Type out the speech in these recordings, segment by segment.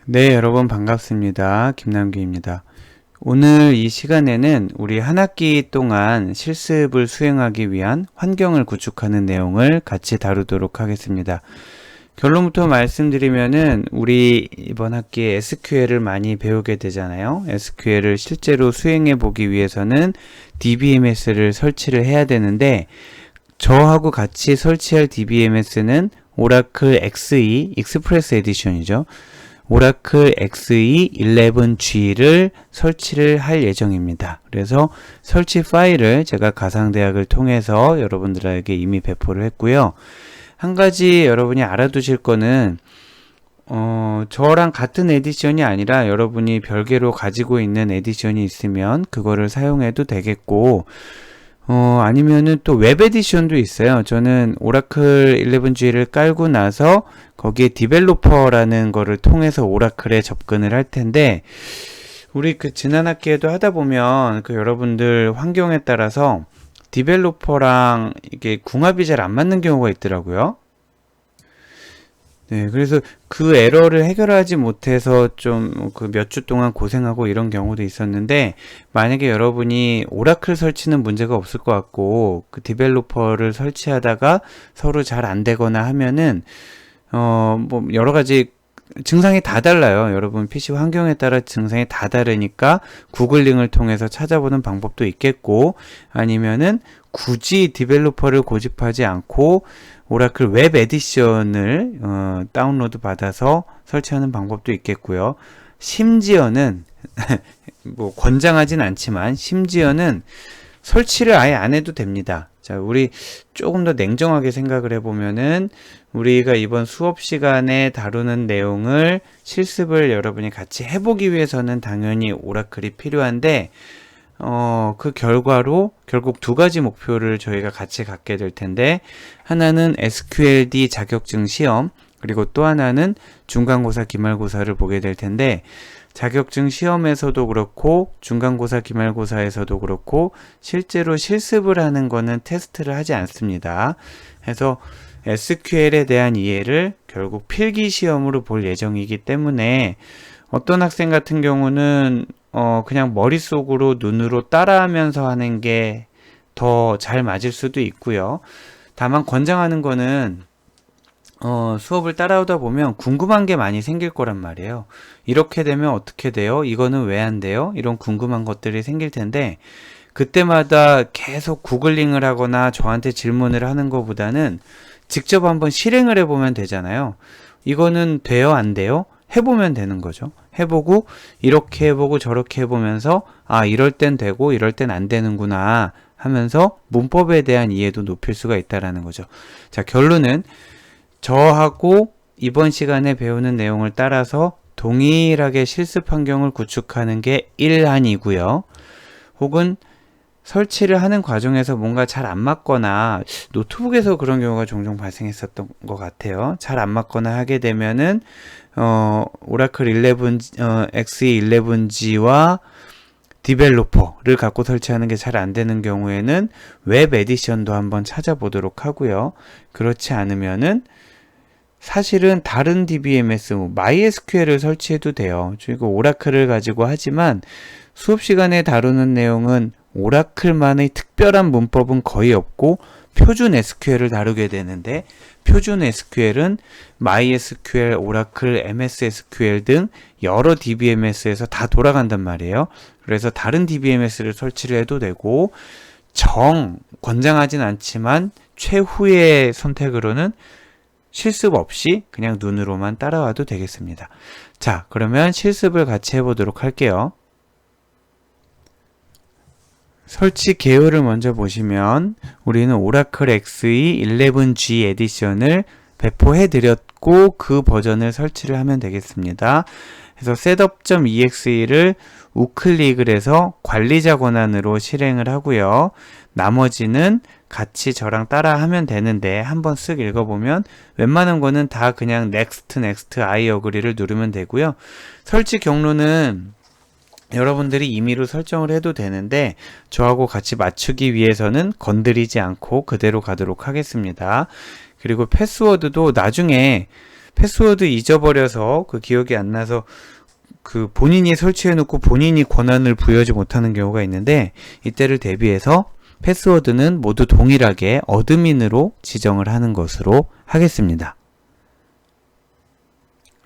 네, 여러분 반갑습니다. 김남규입니다. 오늘 이 시간에는 우리 한 학기 동안 실습을 수행하기 위한 환경을 구축하는 내용을 같이 다루도록 하겠습니다. 결론부터 말씀드리면은 우리 이번 학기에 SQL을 많이 배우게 되잖아요. SQL을 실제로 수행해 보기 위해서는 DBMS를 설치를 해야 되는데 저하고 같이 설치할 DBMS는 오라클 XE 익스프레스 에디션이죠. 오라클 XE 11G를 설치를 할 예정입니다. 그래서 설치 파일을 제가 가상대학을 통해서 여러분들에게 이미 배포를 했고요. 한 가지 여러분이 알아두실 거는 저랑 같은 에디션이 아니라 여러분이 별개로 가지고 있는 에디션이 있으면 그거를 사용해도 되겠고, 아니면은 또 웹 에디션도 있어요. 저는 오라클 11G를 깔고 나서 거기에 디벨로퍼라는 거를 통해서 오라클에 접근을 할 텐데, 우리 그 지난 학기에도 하다 보면 그 여러분들 환경에 따라서 디벨로퍼랑 이게 궁합이 잘 안 맞는 경우가 있더라고요. 네, 그래서 그 에러를 해결하지 못해서 좀 그 몇 주 동안 고생하고 이런 경우도 있었는데, 만약에 여러분이 오라클 설치는 문제가 없을 것 같고 그 디벨로퍼를 설치하다가 서로 잘 안 되거나 하면은 뭐 여러 가지 증상이 다 달라요. 여러분 PC 환경에 따라 증상이 다 다르니까 구글링을 통해서 찾아보는 방법도 있겠고, 아니면은 굳이 디벨로퍼를 고집하지 않고 오라클 웹 에디션을 다운로드 받아서 설치하는 방법도 있겠고요. 심지어는 뭐 권장하진 않지만 심지어는 설치를 아예 안 해도 됩니다. 자, 우리 조금 더 냉정하게 생각을 해보면은 우리가 이번 수업 시간에 다루는 내용을 실습을 여러분이 같이 해보기 위해서는 당연히 오라클이 필요한데, 그 결과로 결국 두 가지 목표를 저희가 같이 갖게 될 텐데, 하나는 SQLD 자격증 시험, 그리고 또 하나는 중간고사, 기말고사를 보게 될 텐데, 자격증 시험에서도 그렇고 중간고사, 기말고사에서도 그렇고 실제로 실습을 하는 거는 테스트를 하지 않습니다. 그래서 SQL에 대한 이해를 결국 필기 시험으로 볼 예정이기 때문에 어떤 학생 같은 경우는 그냥 머릿속으로 눈으로 따라하면서 하는 게 더 잘 맞을 수도 있고요. 다만 권장하는 거는 수업을 따라오다 보면 궁금한 게 많이 생길 거란 말이에요. 이렇게 되면 어떻게 돼요? 이거는 왜 안 돼요? 이런 궁금한 것들이 생길 텐데, 그때마다 계속 구글링을 하거나 저한테 질문을 하는 것보다는 직접 한번 실행을 해보면 되잖아요. 이거는 돼요? 안 돼요? 해보면 되는 거죠. 해보고 이렇게 해보고 저렇게 해보면서 이럴 땐 되고 이럴 땐 안 되는구나 하면서 문법에 대한 이해도 높일 수가 있다라는 거죠. 자, 결론은 저하고 이번 시간에 배우는 내용을 따라서 동일하게 실습 환경을 구축하는 게 1한이고요. 혹은 설치를 하는 과정에서 뭔가 잘 안 맞거나, 노트북에서 그런 경우가 종종 발생했었던 것 같아요. 잘 안 맞거나 하게 되면은 오라클 11 XE11G와 디벨로퍼를 갖고 설치하는 게 잘 안 되는 경우에는 웹 에디션도 한번 찾아보도록 하고요. 그렇지 않으면은 사실은 다른 DBMS, MySQL을 설치해도 돼요. 저희가 오라클을 가지고 하지만 수업 시간에 다루는 내용은 오라클만의 특별한 문법은 거의 없고 표준 SQL을 다루게 되는데, 표준 SQL은 MySQL, 오라클, MS SQL 등 여러 DBMS에서 다 돌아간단 말이에요. 그래서 다른 DBMS를 설치를 해도 되고, 권장하진 않지만 최후의 선택으로는 실습 없이 그냥 눈으로만 따라와도 되겠습니다. 자, 그러면 실습을 같이 해보도록 할게요. 설치 개요를 먼저 보시면 우리는 오라클 XE 11G 에디션을 배포해 드렸고 그 버전을 설치를 하면 되겠습니다. 그래서 setup.exe를 우클릭을 해서 관리자 권한으로 실행을 하고요. 나머지는 같이 저랑 따라 하면 되는데, 한번 쓱 읽어보면 웬만한 거는 다 그냥 next, I agree를 누르면 되고요. 설치 경로는 여러분들이 임의로 설정을 해도 되는데, 저하고 같이 맞추기 위해서는 건드리지 않고 그대로 가도록 하겠습니다. 그리고 패스워드도 나중에 패스워드 잊어버려서 그 기억이 안 나서 그 본인이 설치해 놓고 본인이 권한을 부여하지 못하는 경우가 있는데, 이때를 대비해서 패스워드는 모두 동일하게 어드민으로 지정을 하는 것으로 하겠습니다.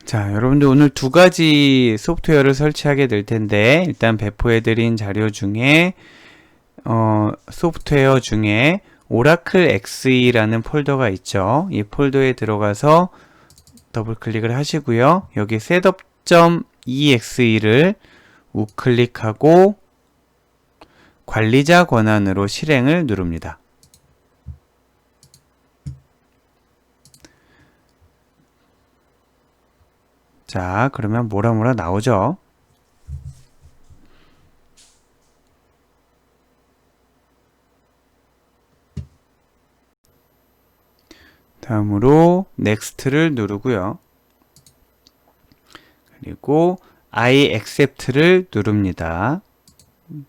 자, 여러분들 오늘 두 가지 소프트웨어를 설치하게 될 텐데, 일단 배포해드린 자료 중에 소프트웨어 중에 오라클 XE라는 폴더가 있죠. 이 폴더에 들어가서 더블 클릭을 하시고요. 여기 setup.exe를 우클릭하고 관리자 권한으로 실행을 누릅니다. 자, 그러면 뭐라 나오죠? 다음으로 Next를 누르고요. 그리고 I accept를 누릅니다.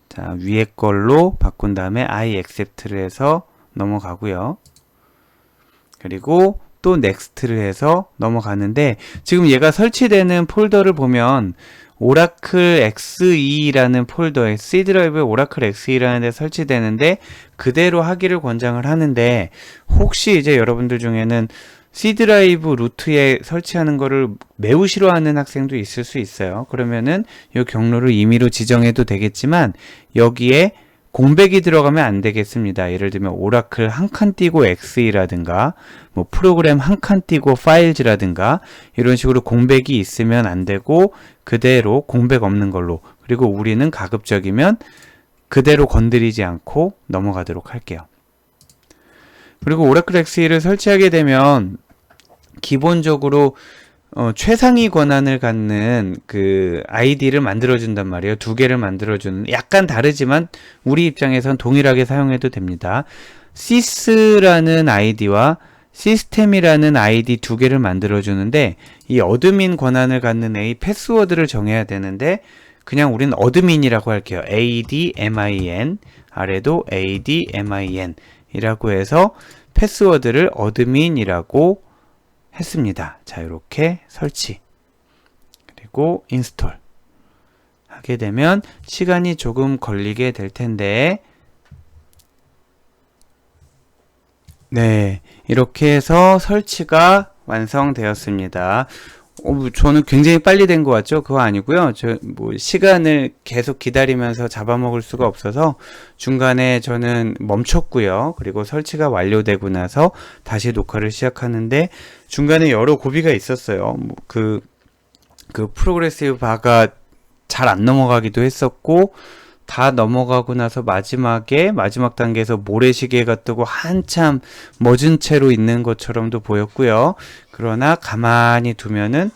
자, 위에 걸로 바꾼 다음에 I accept를 해서 넘어가고요. 그리고 또 Next를 해서 넘어가는데, 지금 얘가 설치되는 폴더를 보면 오라클 XE라는 폴더에 C 드라이브에 오라클 XE라는 데 설치되는데 그대로 하기를 권장을 하는데, 혹시 이제 여러분들 중에는 C 드라이브 루트에 설치하는 거를 매우 싫어하는 학생도 있을 수 있어요. 그러면은 이 경로를 임의로 지정해도 되겠지만 여기에 공백이 들어가면 안 되겠습니다. 예를 들면 오라클 한 칸 띄고 XE라든가 뭐 프로그램 한 칸 띄고 파일즈라든가 이런 식으로 공백이 있으면 안 되고 그대로 공백 없는 걸로, 그리고 우리는 가급적이면 그대로 건드리지 않고 넘어가도록 할게요. 그리고 오라클 XE를 설치하게 되면 기본적으로 최상위 권한을 갖는 그 아이디를 만들어준단 말이에요. 두 개를 만들어주는, 약간 다르지만 우리 입장에선 동일하게 사용해도 됩니다. sys라는 아이디와 시스템이라는 아이디 두 개를 만들어주는데, 이 어드민 권한을 갖는 A 패스워드를 정해야 되는데 그냥 우리는 어드민이라고 할게요. admin, 아래도 admin 이라고 해서 패스워드를 어드민이라고 했습니다. 자, 이렇게 설치 그리고 인스톨 하게 되면 시간이 조금 걸리게 될 텐데, 네, 이렇게 해서 설치가 완성되었습니다. 저는 굉장히 빨리 된 것 같죠? 그거 아니고요. 시간을 계속 기다리면서 잡아먹을 수가 없어서 중간에 저는 멈췄고요. 그리고 설치가 완료되고 나서 다시 녹화를 시작하는데 중간에 여러 고비가 있었어요. 그 프로그레시브 바가 잘 안 넘어가기도 했었고, 다 넘어가고 나서 마지막 단계에서 모래시계가 뜨고 한참 멎은 채로 있는 것처럼도 보였고요. 그러나 가만히 두면은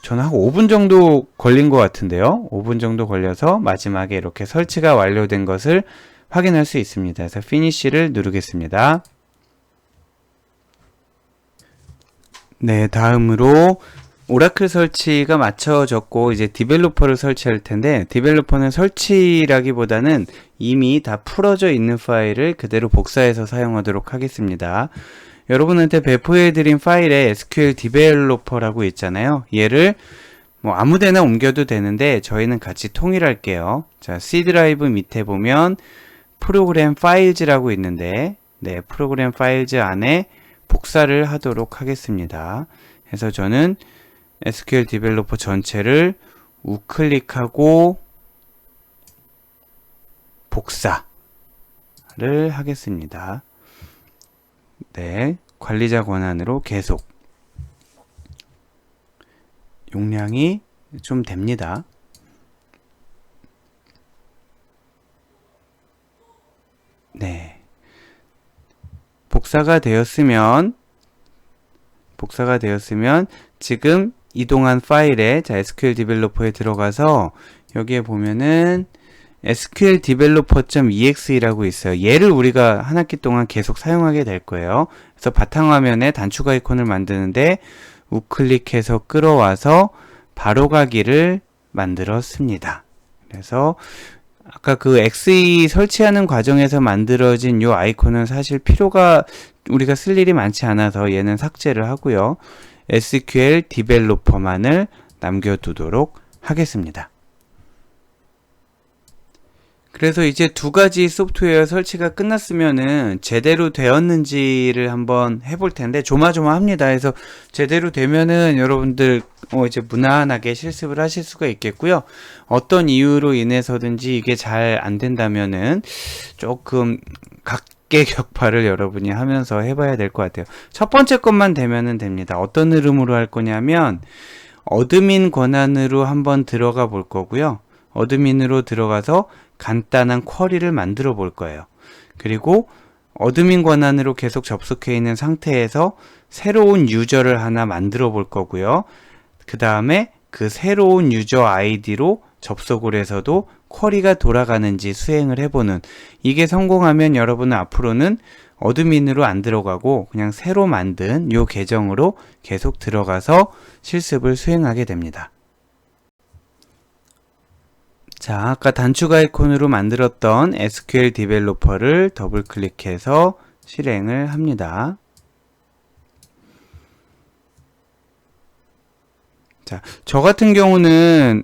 저는 한 5분 정도 걸린 것 같은데요. 5분 정도 걸려서 마지막에 이렇게 설치가 완료된 것을 확인할 수 있습니다. 그래서 피니쉬를 누르겠습니다. 네, 다음으로 오라클 설치가 마쳐졌고 이제 디벨로퍼를 설치할 텐데, 디벨로퍼는 설치라기보다는 이미 다 풀어져 있는 파일을 그대로 복사해서 사용하도록 하겠습니다. 여러분한테 배포해드린 파일에 SQL 디벨로퍼라고 있잖아요. 얘를 뭐 아무데나 옮겨도 되는데 저희는 같이 통일할게요. 자, C 드라이브 밑에 보면 프로그램 파일즈라고 있는데, 네, 프로그램 파일즈 안에 복사를 하도록 하겠습니다. 그래서 저는 SQL 디벨로퍼 전체를 우클릭하고 복사를 하겠습니다. 네, 관리자 권한으로 계속. 용량이 좀 됩니다. 네, 복사가 되었으면 지금 이동한 파일에, 자, SQL 디벨로퍼에 들어가서 여기에 보면은 SQL developer.exe라고 있어요. 얘를 우리가 한 학기 동안 계속 사용하게 될 거예요. 그래서 바탕화면에 단축 아이콘을 만드는데 우클릭해서 끌어와서 바로가기를 만들었습니다. 그래서 아까 그 XE 설치하는 과정에서 만들어진 이 아이콘은 사실 우리가 쓸 일이 많지 않아서 얘는 삭제를 하고요. SQL 디벨로퍼만을 남겨두도록 하겠습니다. 그래서 이제 두 가지 소프트웨어 설치가 끝났으면은 제대로 되었는지를 한번 해볼 텐데 조마조마합니다. 그래서 제대로 되면은 여러분들 이제 무난하게 실습을 하실 수가 있겠고요. 어떤 이유로 인해서든지 이게 잘 안 된다면은 조금 각계격파를 여러분이 하면서 해봐야 될 것 같아요. 첫 번째 것만 되면은 됩니다. 어떤 흐름으로 할 거냐면 어드민 권한으로 한번 들어가 볼 거고요. 어드민으로 들어가서 간단한 쿼리를 만들어 볼 거예요. 그리고 어드민 권한으로 계속 접속해 있는 상태에서 새로운 유저를 하나 만들어 볼 거고요. 그 다음에 그 새로운 유저 아이디로 접속을 해서도 쿼리가 돌아가는지 수행을 해보는, 이게 성공하면 여러분은 앞으로는 어드민으로 안 들어가고 그냥 새로 만든 요 계정으로 계속 들어가서 실습을 수행하게 됩니다. 자, 아까 단축 아이콘으로 만들었던 SQL 디벨로퍼를 더블 클릭해서 실행을 합니다. 자, 저 같은 경우는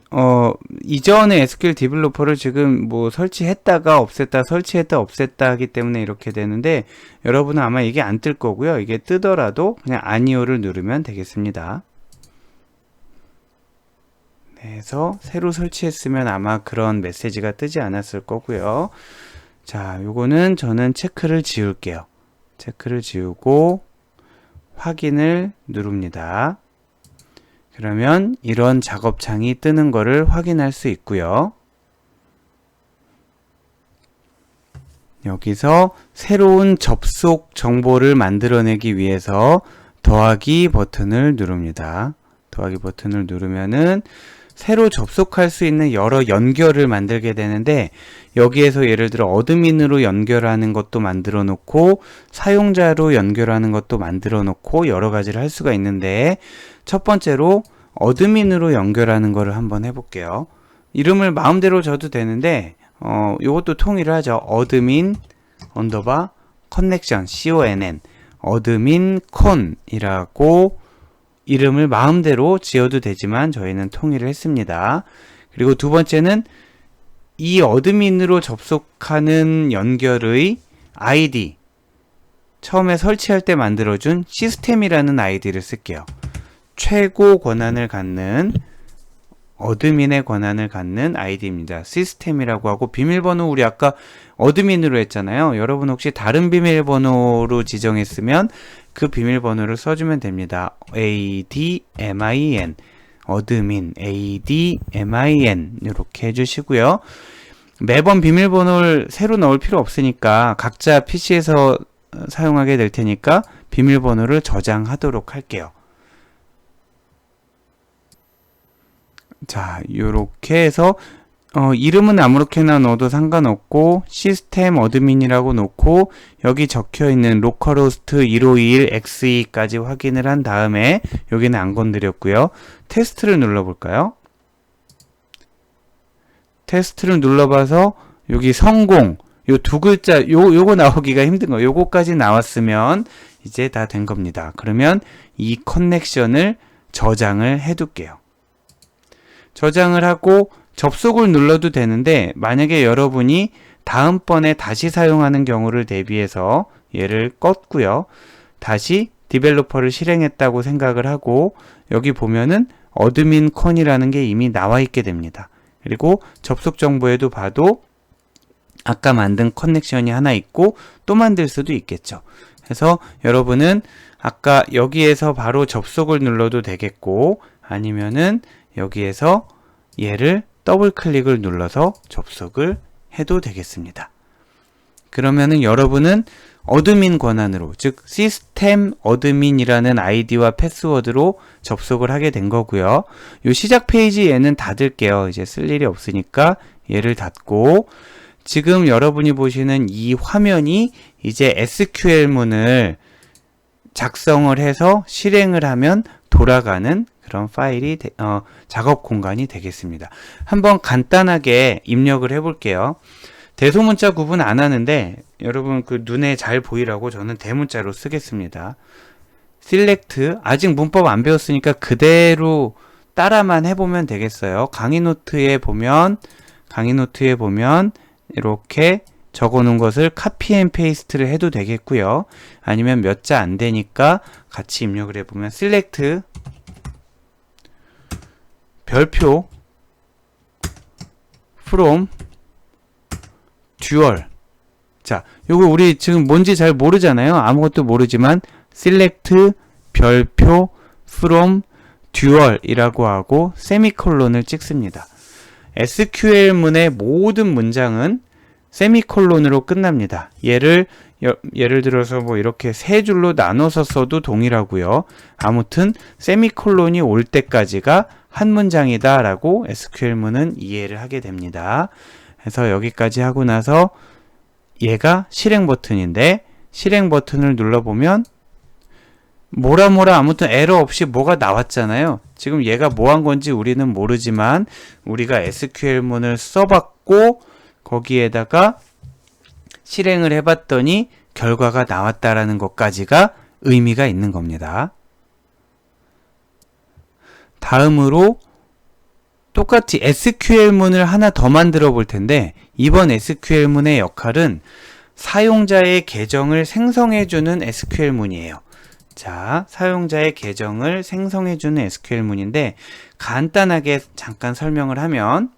이전에 SQL 디벨로퍼를 지금 뭐 설치했다가 없앴다 설치했다 없앴다 하기 때문에 이렇게 되는데, 여러분은 아마 이게 안 뜰 거고요. 이게 뜨더라도 그냥 아니오를 누르면 되겠습니다. 해서 새로 설치했으면 아마 그런 메시지가 뜨지 않았을 거고요. 자, 요거는 저는 체크를 지울게요. 체크를 지우고 확인을 누릅니다. 그러면 이런 작업창이 뜨는 거를 확인할 수 있고요. 여기서 새로운 접속 정보를 만들어내기 위해서 더하기 버튼을 누릅니다. 더하기 버튼을 누르면은 새로 접속할 수 있는 여러 연결을 만들게 되는데, 여기에서 예를 들어 어드민으로 연결하는 것도 만들어 놓고 사용자로 연결하는 것도 만들어 놓고 여러 가지를 할 수가 있는데, 첫 번째로 어드민으로 연결하는 거를 한번 해볼게요. 이름을 마음대로 줘도 되는데 요것도 통일을 하죠. 어드민 언더바 커넥션 CONN 어드민 con이라고 이름을 마음대로 지어도 되지만 저희는 통일을 했습니다. 그리고 두 번째는 이 어드민으로 접속하는 연결의 아이디, 처음에 설치할 때 만들어준 시스템이라는 아이디를 쓸게요. 최고 권한을 갖는, 어드민의 권한을 갖는 아이디입니다. 시스템이라고 하고, 비밀번호 우리 아까 어드민으로 했잖아요. 여러분 혹시 다른 비밀번호로 지정했으면 그 비밀번호를 써주면 됩니다. ADMIN 어드민 ADMIN 이렇게 해주시고요. 매번 비밀번호를 새로 넣을 필요 없으니까 각자 PC에서 사용하게 될 테니까 비밀번호를 저장하도록 할게요. 자, 요렇게 해서 이름은 아무렇게나 넣어도 상관없고 시스템 어드민이라고 놓고 여기 적혀있는 로컬호스트 1521XE까지 확인을 한 다음에, 여기는 안 건드렸고요. 테스트를 눌러볼까요? 테스트를 눌러봐서 여기 성공, 요 두 글자, 요거 나오기가 힘든 거, 요거까지 나왔으면 이제 다 된 겁니다. 그러면 이 커넥션을 저장을 해둘게요. 저장을 하고 접속을 눌러도 되는데, 만약에 여러분이 다음번에 다시 사용하는 경우를 대비해서 얘를 껐고요. 다시 디벨로퍼를 실행했다고 생각을 하고 여기 보면은 어드민 컨이라는 게 이미 나와 있게 됩니다. 그리고 접속 정보에도 봐도 아까 만든 커넥션이 하나 있고 또 만들 수도 있겠죠. 그래서 여러분은 아까 여기에서 바로 접속을 눌러도 되겠고, 아니면은 여기에서 얘를 더블 클릭을 눌러서 접속을 해도 되겠습니다. 그러면은 여러분은 어드민 권한으로, 즉 시스템 어드민이라는 아이디와 패스워드로 접속을 하게 된 거고요. 요 시작 페이지 얘는 닫을게요. 이제 쓸 일이 없으니까 얘를 닫고, 지금 여러분이 보시는 이 화면이 이제 SQL문을 작성을 해서 실행을 하면 돌아가는 그런 파일이 작업 공간이 되겠습니다. 한번 간단하게 입력을 해볼게요. 대소문자 구분 안 하는데 여러분 그 눈에 잘 보이라고 저는 대문자로 쓰겠습니다. select, 아직 문법 안 배웠으니까 그대로 따라만 해보면 되겠어요. 강의 노트에 보면 이렇게 적어놓은 것을 카피 앤 페이스트를 해도 되겠고요. 아니면 몇 자 안 되니까 같이 입력을 해보면 select 별표 from dual. 자, 요거 우리 지금 뭔지 잘 모르잖아요. 아무것도 모르지만 select 별표 from dual 이라고 하고 세미콜론을 찍습니다. SQL문의 모든 문장은 세미콜론으로 끝납니다. 예를 들어서 뭐 이렇게 세 줄로 나눠서 써도 동일하고요. 아무튼 세미콜론이 올 때까지가 한 문장이다 라고 SQL문은 이해를 하게 됩니다. 그래서 여기까지 하고 나서 얘가 실행 버튼인데 실행 버튼을 눌러보면 뭐라 아무튼 에러 없이 뭐가 나왔잖아요. 지금 얘가 뭐 한 건지 우리는 모르지만 우리가 SQL문을 써봤고 거기에다가 실행을 해봤더니 결과가 나왔다라는 것까지가 의미가 있는 겁니다. 다음으로 똑같이 SQL문을 하나 더 만들어 볼 텐데 이번 SQL문의 역할은 사용자의 계정을 생성해주는 SQL문이에요. 자, 사용자의 계정을 생성해주는 SQL문인데 간단하게 잠깐 설명을 하면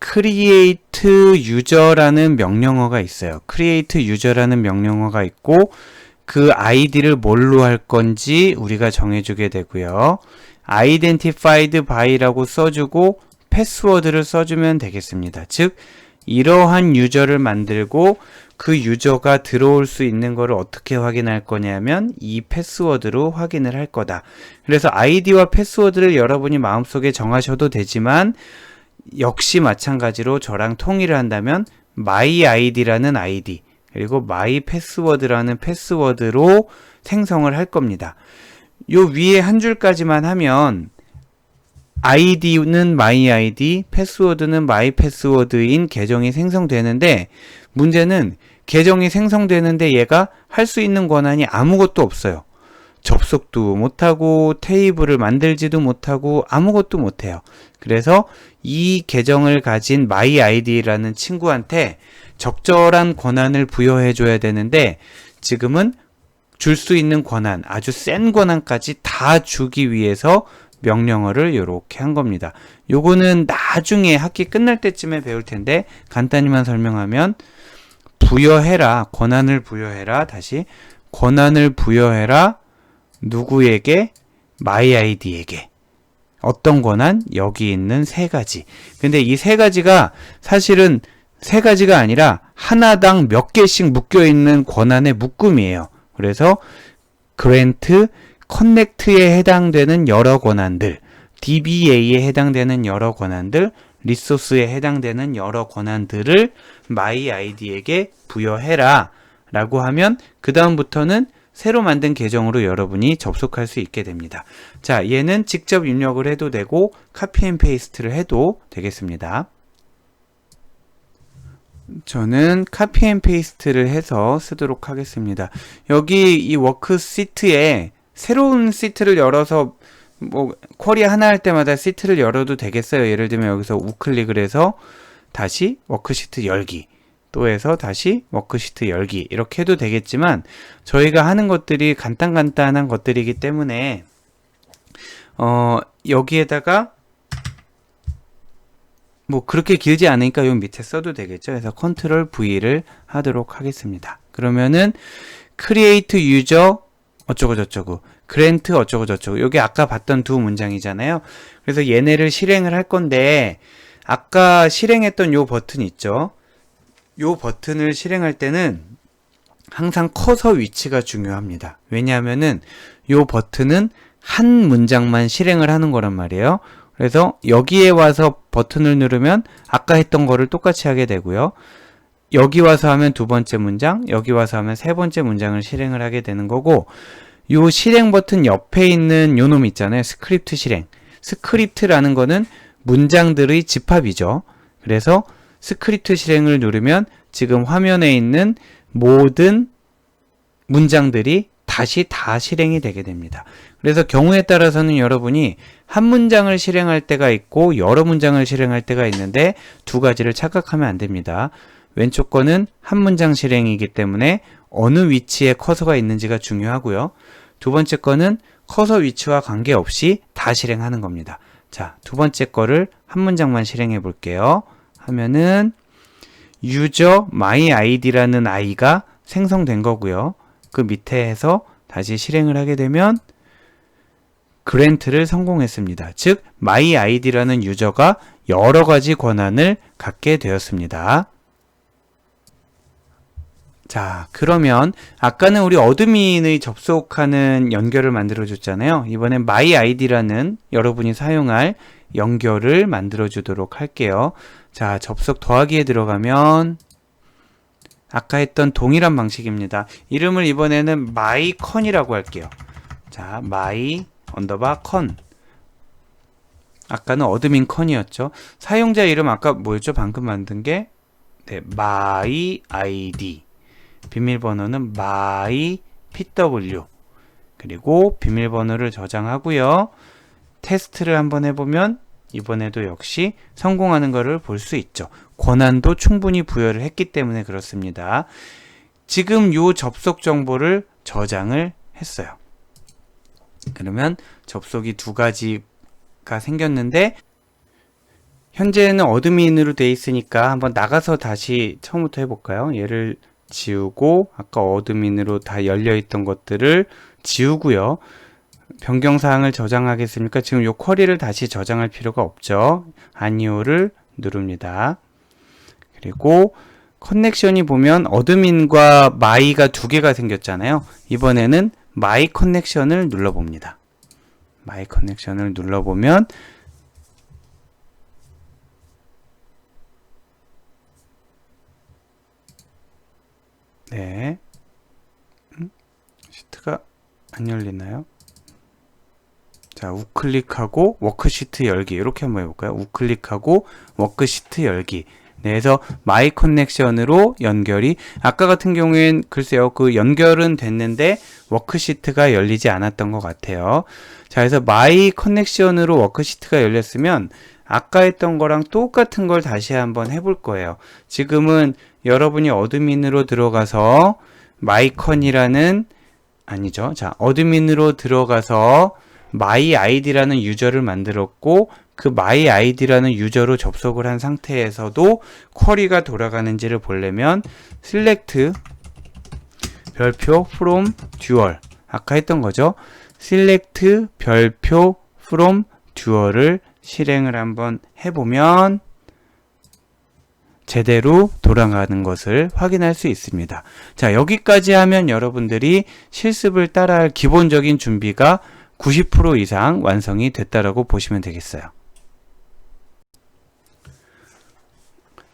create user라는 명령어가 있어요. create user라는 명령어가 있고 그 아이디를 뭘로 할 건지 우리가 정해주게 되고요. identified by라고 써주고 패스워드를 써주면 되겠습니다. 즉 이러한 유저를 만들고 그 유저가 들어올 수 있는 것을 어떻게 확인할 거냐면 이 패스워드로 확인을 할 거다. 그래서 아이디와 패스워드를 여러분이 마음속에 정하셔도 되지만 역시 마찬가지로 저랑 통일을 한다면 my id라는 아이디 그리고 my password라는 패스워드로 생성을 할 겁니다. 요 위에 한 줄까지만 하면 id는 my id, 패스워드는 my password인 계정이 생성되는데 문제는 계정이 생성되는데 얘가 할 수 있는 권한이 아무것도 없어요. 접속도 못하고 테이블을 만들지도 못하고 아무것도 못해요. 그래서 이 계정을 가진 my id라는 친구한테 적절한 권한을 부여해 줘야 되는데 지금은 줄 수 있는 권한, 아주 센 권한까지 다 주기 위해서 명령어를 이렇게 한 겁니다. 요거는 나중에 학기 끝날 때쯤에 배울 텐데 간단히만 설명하면 부여해라, 권한을 부여해라, 다시 권한을 부여해라, 누구에게? my id에게. 어떤 권한? 여기 있는 세 가지. 근데 이 세 가지가 사실은 세 가지가 아니라 하나당 몇 개씩 묶여있는 권한의 묶음이에요. 그래서 grant, connect에 해당되는 여러 권한들, DBA에 해당되는 여러 권한들, 리소스에 해당되는 여러 권한들을 my id에게 부여해라 라고 하면 그 다음부터는 새로 만든 계정으로 여러분이 접속할 수 있게 됩니다. 자, 얘는 직접 입력을 해도 되고 카피 앤 페이스트를 해도 되겠습니다. 저는 카피 앤 페이스트를 해서 쓰도록 하겠습니다. 여기 이 워크 시트에 새로운 시트를 열어서 뭐 쿼리 하나 할 때마다 시트를 열어도 되겠어요. 예를 들면 여기서 우클릭을 해서 다시 워크시트 열기 또 해서 다시 워크시트 열기 이렇게 해도 되겠지만 저희가 하는 것들이 간단한 것들이기 때문에 여기에다가 뭐 그렇게 길지 않으니까 요 밑에 써도 되겠죠. 그래서 컨트롤 V를 하도록 하겠습니다. 그러면은 create user 어쩌고저쩌고 grant 어쩌고저쩌고 요게 아까 봤던 두 문장이잖아요. 그래서 얘네를 실행을 할 건데 아까 실행했던 요 버튼 있죠. 요 버튼을 실행할 때는 항상 커서 위치가 중요합니다. 왜냐하면은 요 버튼은 한 문장만 실행을 하는 거란 말이에요. 그래서 여기에 와서 버튼을 누르면 아까 했던 거를 똑같이 하게 되고요. 여기 와서 하면 두 번째 문장, 여기 와서 하면 세 번째 문장을 실행을 하게 되는 거고 요 실행 버튼 옆에 있는 요 놈 있잖아요. 스크립트 실행. 스크립트라는 거는 문장들의 집합이죠. 그래서 스크립트 실행을 누르면 지금 화면에 있는 모든 문장들이 다시 다 실행이 되게 됩니다. 그래서 경우에 따라서는 여러분이 한 문장을 실행할 때가 있고 여러 문장을 실행할 때가 있는데 두 가지를 착각하면 안 됩니다. 왼쪽 거는 한 문장 실행이기 때문에 어느 위치에 커서가 있는지가 중요하고요. 두 번째 거는 커서 위치와 관계없이 다 실행하는 겁니다. 자, 두 번째 거를 한 문장만 실행해 볼게요. 하면은 유저 myID라는 아이가 생성된 거고요. 그 밑에 해서 다시 실행을 하게 되면 그랜트를 성공했습니다. 즉 myID라는 유저가 여러 가지 권한을 갖게 되었습니다. 자, 그러면 아까는 우리 어드민의 접속하는 연결을 만들어 줬잖아요. 이번엔 myID라는 여러분이 사용할 연결을 만들어 주도록 할게요. 자, 접속 더하기에 들어가면 아까 했던 동일한 방식입니다. 이름을 이번에는 mycon이라고 할게요. 자, my_con. 아까는 어드민con이었죠. 사용자 이름 아까 뭐였죠? 방금 만든 게 네, myID. 비밀번호는 mypw. 그리고 비밀번호를 저장하고요. 테스트를 한번 해보면 이번에도 역시 성공하는 것을 볼 수 있죠. 권한도 충분히 부여를 했기 때문에 그렇습니다. 지금 요 접속 정보를 저장을 했어요. 그러면 접속이 두 가지가 생겼는데 현재는 어드민으로 돼 있으니까 한번 나가서 다시 처음부터 해볼까요? 얘를 지우고 아까 어드민으로 다 열려있던 것들을 지우고요. 변경사항을 저장하겠습니까? 지금 요 쿼리를 다시 저장할 필요가 없죠. 아니오를 누릅니다. 그리고 커넥션이 보면 어드민과 마이가 두 개가 생겼잖아요. 이번에는 마이 커넥션을 눌러봅니다. 마이 커넥션을 눌러보면 네, 시트가 안 열리나요? 자, 우클릭하고 워크시트 열기 이렇게 한번 해볼까요? 우클릭하고 워크시트 열기. 네, 그래서 마이 커넥션으로 연결이 아까 같은 경우엔 글쎄요 그 연결은 됐는데 워크시트가 열리지 않았던 것 같아요. 자, 그래서 마이 커넥션으로 워크시트가 열렸으면 아까 했던 거랑 똑같은 걸 다시 한번 해볼 거예요. 지금은 여러분이 어드민으로 들어가서 마이컨이라는 아니죠. 자, 어드민으로 들어가서 myID라는 유저를 만들었고 그 myID라는 유저로 접속을 한 상태에서도 쿼리가 돌아가는지를 보려면 select 별표 from dual 아까 했던 거죠. select 별표 from dual을 실행을 한번 해보면 제대로 돌아가는 것을 확인할 수 있습니다. 자, 여기까지 하면 여러분들이 실습을 따라할 기본적인 준비가 90% 이상 완성이 됐다라고 보시면 되겠어요.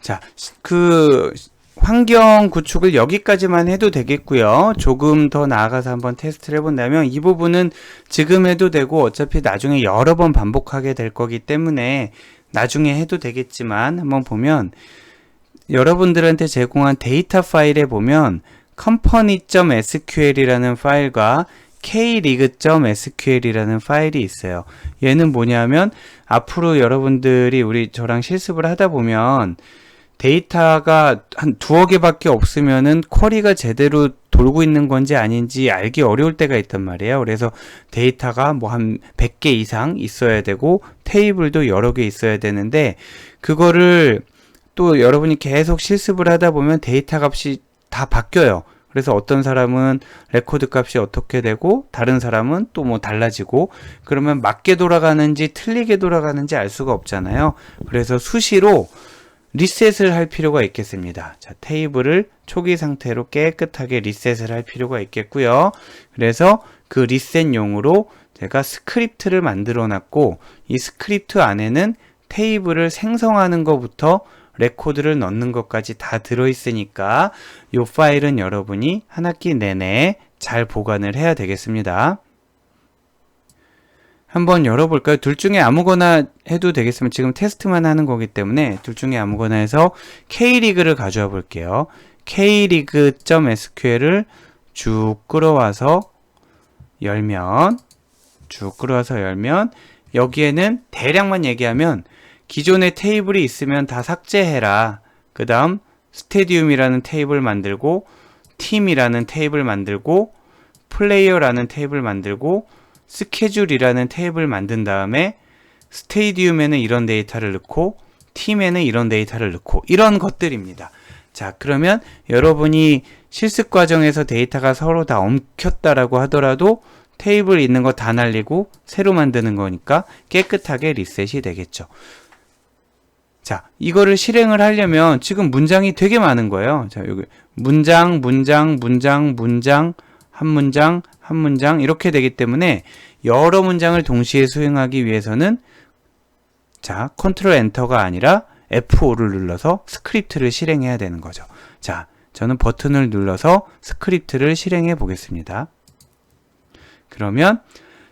자, 그 환경 구축을 여기까지만 해도 되겠고요. 조금 더 나아가서 한번 테스트를 해본다면 이 부분은 지금 해도 되고 어차피 나중에 여러 번 반복하게 될 거기 때문에 나중에 해도 되겠지만 한번 보면 여러분들한테 제공한 데이터 파일에 보면 company.sql이라는 파일과 krig.sql이라는 파일이 있어요. 얘는 뭐냐면 앞으로 여러분들이 저랑 실습을 하다 보면 데이터가 한 두어 개밖에 없으면은 쿼리가 제대로 돌고 있는 건지 아닌지 알기 어려울 때가 있단 말이에요. 그래서 데이터가 뭐 한 100개 이상 있어야 되고 테이블도 여러 개 있어야 되는데 그거를 또 여러분이 계속 실습을 하다 보면 데이터 값이 다 바뀌어요. 그래서 어떤 사람은 레코드 값이 어떻게 되고 다른 사람은 또 뭐 달라지고 그러면 맞게 돌아가는지 틀리게 돌아가는지 알 수가 없잖아요. 그래서 수시로 리셋을 할 필요가 있겠습니다. 자, 테이블을 초기 상태로 깨끗하게 리셋을 할 필요가 있겠고요. 그래서 그 리셋용으로 제가 스크립트를 만들어 놨고 이 스크립트 안에는 테이블을 생성하는 것부터 레코드를 넣는 것까지 다 들어있으니까 이 파일은 여러분이 한 학기 내내 잘 보관을 해야 되겠습니다. 한번 열어볼까요? 둘 중에 아무거나 해도 되겠습니다. 지금 테스트만 하는 거기 때문에 둘 중에 아무거나 해서 K리그를 가져와 볼게요. Krig.sql을 쭉 끌어와서 열면 여기에는 대략만 얘기하면 기존의 테이블이 있으면 다 삭제해라. 그 다음 스테디움이라는 테이블 만들고 팀이라는 테이블 만들고 플레이어라는 테이블 만들고 스케줄이라는 테이블 만든 다음에 스테디움에는 이런 데이터를 넣고 팀에는 이런 데이터를 넣고 이런 것들입니다. 자, 그러면 여러분이 실습 과정에서 데이터가 서로 다 엉켰다라고 하더라도 테이블 있는 거 다 날리고 새로 만드는 거니까 깨끗하게 리셋이 되겠죠. 자, 이거를 실행을 하려면 지금 문장이 되게 많은 거예요. 자, 여기 문장, 한 문장 이렇게 되기 때문에 여러 문장을 동시에 수행하기 위해서는 자, 컨트롤 엔터가 아니라 F5를 눌러서 스크립트를 실행해야 되는 거죠. 자, 저는 버튼을 눌러서 스크립트를 실행해 보겠습니다. 그러면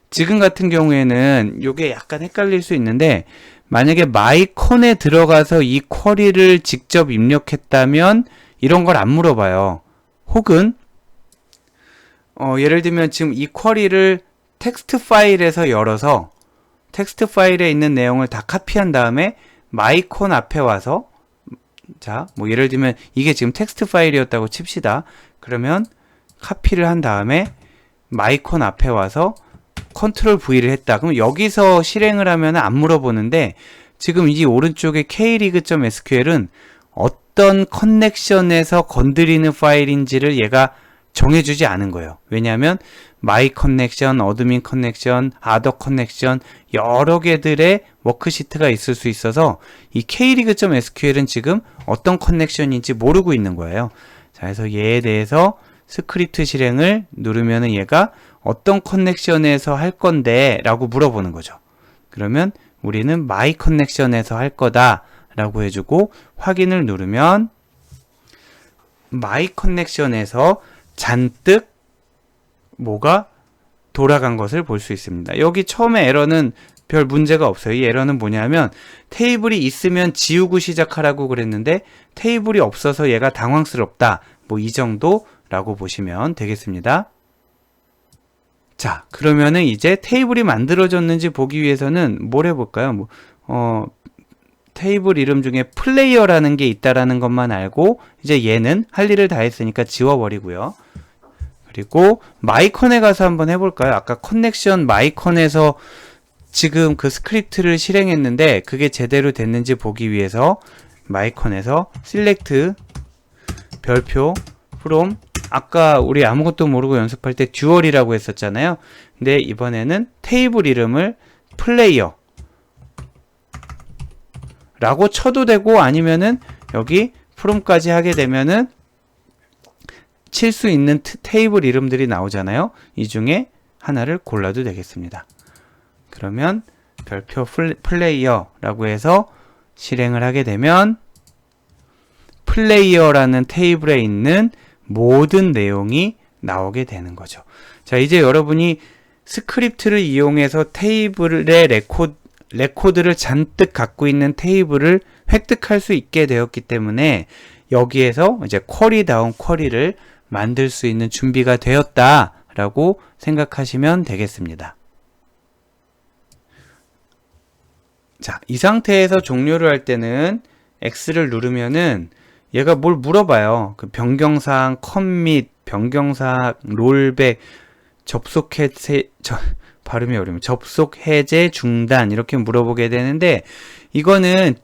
지금 같은 경우에는 이게 약간 헷갈릴 수 있는데 만약에 마이컨에 들어가서 이 쿼리를 직접 입력했다면 이런 걸 안 물어봐요. 혹은 예를 들면 지금 이 쿼리를 텍스트 파일에서 열어서 텍스트 파일에 있는 내용을 다 카피한 다음에 마이컨 앞에 와서 자, 뭐 예를 들면 이게 지금 텍스트 파일이었다고 칩시다. 그러면 카피를 한 다음에 마이컨 앞에 와서 컨트롤 V를 했다. 그럼 여기서 실행을 하면 안 물어보는데 지금 이 오른쪽에 kligs.sql은 어떤 커넥션에서 건드리는 파일인지를 얘가 정해주지 않은 거예요. 왜냐하면 마이 커넥션, 어드민 커넥션, 아더 커넥션 여러 개들의 워크시트가 있을 수 있어서 이 kligs.sql은 지금 어떤 커넥션인지 모르고 있는 거예요. 자, 그래서 얘에 대해서 스크립트 실행을 누르면은 얘가 어떤 커넥션에서 할 건데 라고 물어보는 거죠. 그러면 우리는 마이 커넥션에서 할 거다 라고 해주고 확인을 누르면 마이 커넥션에서 잔뜩 뭐가 돌아간 것을 볼 수 있습니다. 여기 처음에 에러는 별 문제가 없어요. 이 에러는 뭐냐면 테이블이 있으면 지우고 시작하라고 그랬는데 테이블이 없어서 얘가 당황스럽다. 뭐 이 정도라고 보시면 되겠습니다. 자, 그러면은 이제 테이블이 만들어졌는지 보기 위해서는 뭘 해볼까요? 테이블 이름 중에 플레이어라는 게 있다라는 것만 알고 이제 얘는 할 일을 다 했으니까 지워버리고요. 그리고 마이컨에 가서 한번 해볼까요? 아까 커넥션 마이컨에서 지금 그 스크립트를 실행했는데 그게 제대로 됐는지 보기 위해서 마이컨에서 select 별표 from 아까 우리 아무것도 모르고 연습할 때 듀얼이라고 했었잖아요. 근데 이번에는 테이블 이름을 플레이어 라고 쳐도 되고 아니면은 여기 from까지 하게 되면은 칠 수 있는 테이블 이름들이 나오잖아요. 이 중에 하나를 골라도 되겠습니다. 그러면 별표 플레이어라고 해서 실행을 하게 되면 플레이어라는 테이블에 있는 모든 내용이 나오게 되는 거죠. 자, 이제 여러분이 스크립트를 이용해서 테이블의 레코드를 잔뜩 갖고 있는 테이블을 획득할 수 있게 되었기 때문에 여기에서 이제 쿼리다운 쿼리를 만들 수 있는 준비가 되었다라고 생각하시면 되겠습니다. 자, 이 상태에서 종료를 할 때는 X를 누르면은 얘가 뭘 물어봐요. 그 변경사항, 컴밋, 변경사항, 롤백, 발음이 어려워요. 접속 해제 중단 이렇게 물어보게 되는데 이거는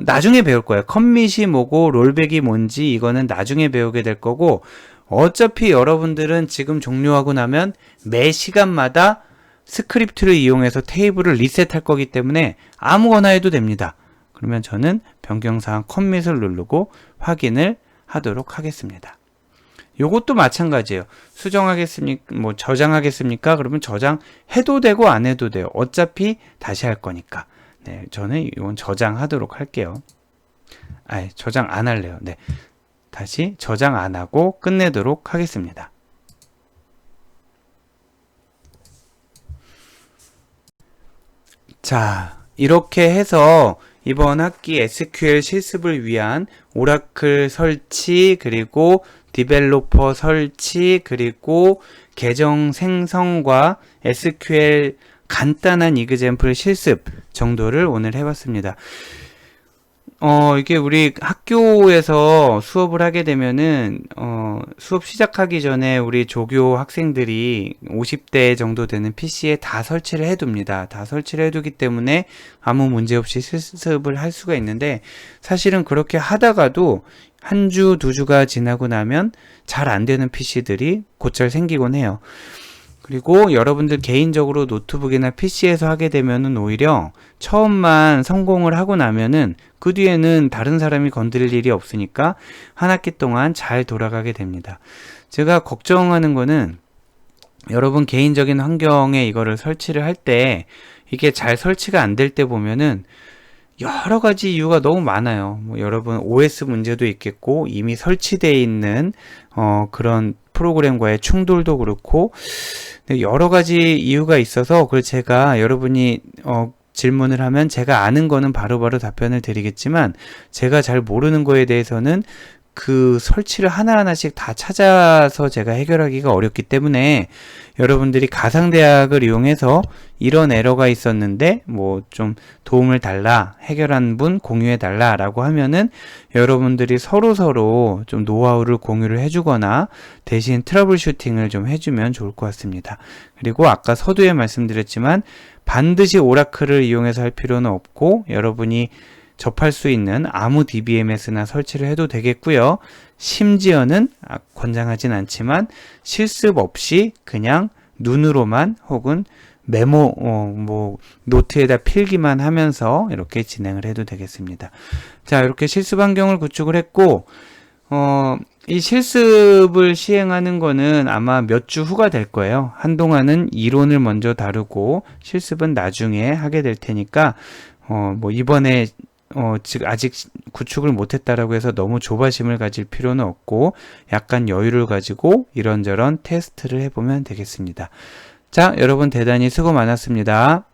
나중에 배울 거예요. 컴밋이 뭐고 롤백이 뭔지 이거는 나중에 배우게 될 거고 어차피 여러분들은 지금 종료하고 나면 매 시간마다 스크립트를 이용해서 테이블을 리셋할 거기 때문에 아무거나 해도 됩니다. 그러면 저는 변경사항 컴밋을 누르고 확인을 하도록 하겠습니다. 요것도 마찬가지예요. 수정하겠습니까? 뭐 저장하겠습니까? 그러면 저장해도 되고 안 해도 돼요. 어차피 다시 할 거니까. 네, 저는 이건 저장하도록 할게요. 저장 안 할래요. 네, 다시 저장 안 하고 끝내도록 하겠습니다. 자, 이렇게 해서 이번 학기 SQL 실습을 위한 오라클 설치 그리고 디벨로퍼 설치, 그리고 계정 생성과 SQL 간단한 이그젬플 실습 정도를 오늘 해봤습니다. 이게 우리 학교에서 수업을 하게 되면은, 수업 시작하기 전에 우리 조교 학생들이 50대 정도 되는 PC에 다 설치를 해둡니다. 다 설치를 해두기 때문에 아무 문제 없이 실습을 할 수가 있는데, 사실은 그렇게 하다가도 한 주, 두 주가 지나고 나면 잘 안 되는 PC들이 곧잘 생기곤 해요. 그리고 여러분들 개인적으로 노트북이나 PC에서 하게 되면은 오히려 처음만 성공을 하고 나면은 그 뒤에는 다른 사람이 건드릴 일이 없으니까 한 학기 동안 잘 돌아가게 됩니다. 제가 걱정하는 거는 여러분 개인적인 환경에 이거를 설치를 할 때 이게 잘 설치가 안 될 때 보면은 여러 가지 이유가 너무 많아요. 뭐 여러분 OS 문제도 있겠고 이미 설치되어 있는 그런 프로그램과의 충돌도 그렇고 여러 가지 이유가 있어서 그걸 제가 여러분이 질문을 하면 제가 아는 거는 바로바로 답변을 드리겠지만 제가 잘 모르는 거에 대해서는 그 설치를 하나하나씩 다 찾아서 제가 해결하기가 어렵기 때문에 여러분들이 가상대학을 이용해서 이런 에러가 있었는데 뭐 좀 도움을 달라, 해결한 분 공유해 달라 라고 하면은 여러분들이 서로 좀 노하우를 공유를 해주거나 대신 트러블 슈팅을 좀 해주면 좋을 것 같습니다. 그리고 아까 서두에 말씀드렸지만 반드시 오라클을 이용해서 할 필요는 없고 여러분이 접할 수 있는 아무 DBMS나 설치를 해도 되겠고요. 심지어는 권장하진 않지만 실습 없이 그냥 눈으로만 혹은 메모 노트에다 필기만 하면서 이렇게 진행을 해도 되겠습니다. 자, 이렇게 실습 환경을 구축을 했고 이 실습을 시행하는 거는 아마 몇 주 후가 될 거예요. 한동안은 이론을 먼저 다루고 실습은 나중에 하게 될 테니까 이번에 아직 구축을 못했다라고 해서 너무 조바심을 가질 필요는 없고 약간 여유를 가지고 이런저런 테스트를 해보면 되겠습니다. 자, 여러분 대단히 수고 많았습니다.